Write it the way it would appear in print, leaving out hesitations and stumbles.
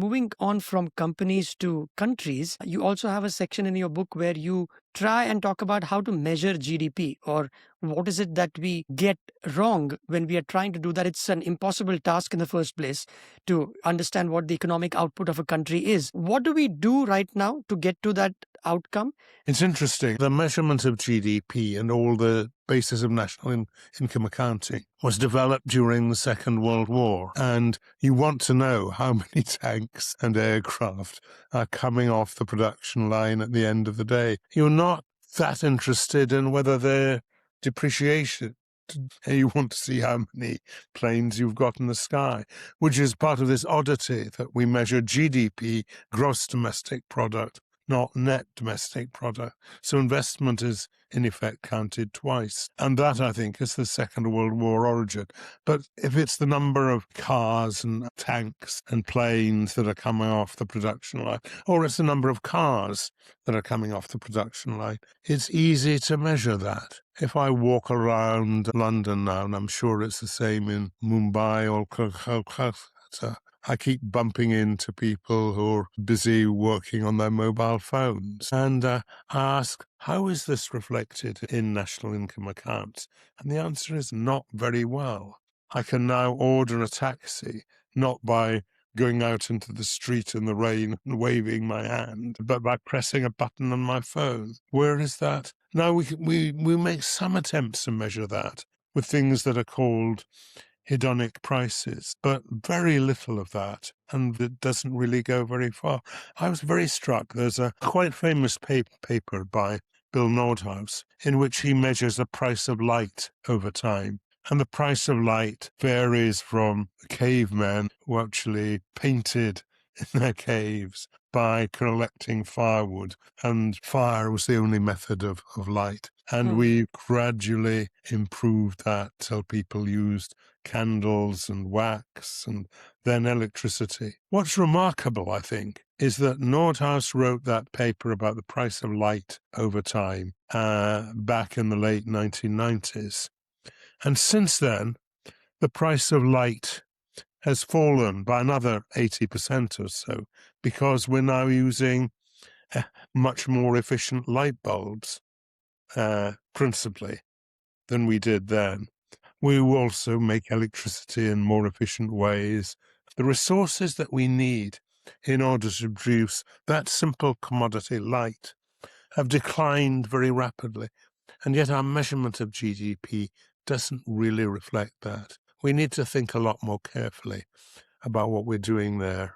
Moving on from companies to countries, you also have a section in your book where you try and talk about how to measure GDP, or what is it that we get wrong when we are trying to do that. It's an impossible task in the first place to understand what the economic output of a country is. What do we do right now to get to that outcome? It's interesting. The measurement of GDP and all the basis of national income accounting was developed during the Second World War. And you want to know how many tanks and aircraft are coming off the production line at the end of the day. You're not that interested in whether they're depreciation. You want to see how many planes you've got in the sky, which is part of this oddity that we measure GDP, gross domestic product, not net domestic product. So investment is, in effect, counted twice. And that, I think, is the Second World War origin. But if it's the number of cars and tanks and planes that are coming off the production line, or it's the number of cars that are coming off the production line, it's easy to measure that. If I walk around London now, and I'm sure it's the same in Mumbai or Kolkata, I keep bumping into people who are busy working on their mobile phones. And I ask, how is this reflected in national income accounts? And the answer is not very well. I can now order a taxi, not by going out into the street in the rain and waving my hand, but by pressing a button on my phone. Where is that? Now we make some attempts to measure that with things that are called hedonic prices, but very little of that, and it doesn't really go very far. I was very struck. There's a quite famous paper by Bill Nordhaus in which he measures the price of light over time. And the price of light varies from cavemen who actually painted in their caves by collecting firewood, and fire was the only method of light. And we gradually improved that till people used candles and wax and then electricity. What's remarkable, I think, is that Nordhaus wrote that paper about the price of light over time back in the late 1990s. And since then, the price of light has fallen by another 80% or so, because we're now using much more efficient light bulbs, principally, than we did then. We also make electricity in more efficient ways. The resources that we need in order to produce that simple commodity light have declined very rapidly, and yet our measurement of GDP doesn't really reflect that. We need to think a lot more carefully about what we're doing there.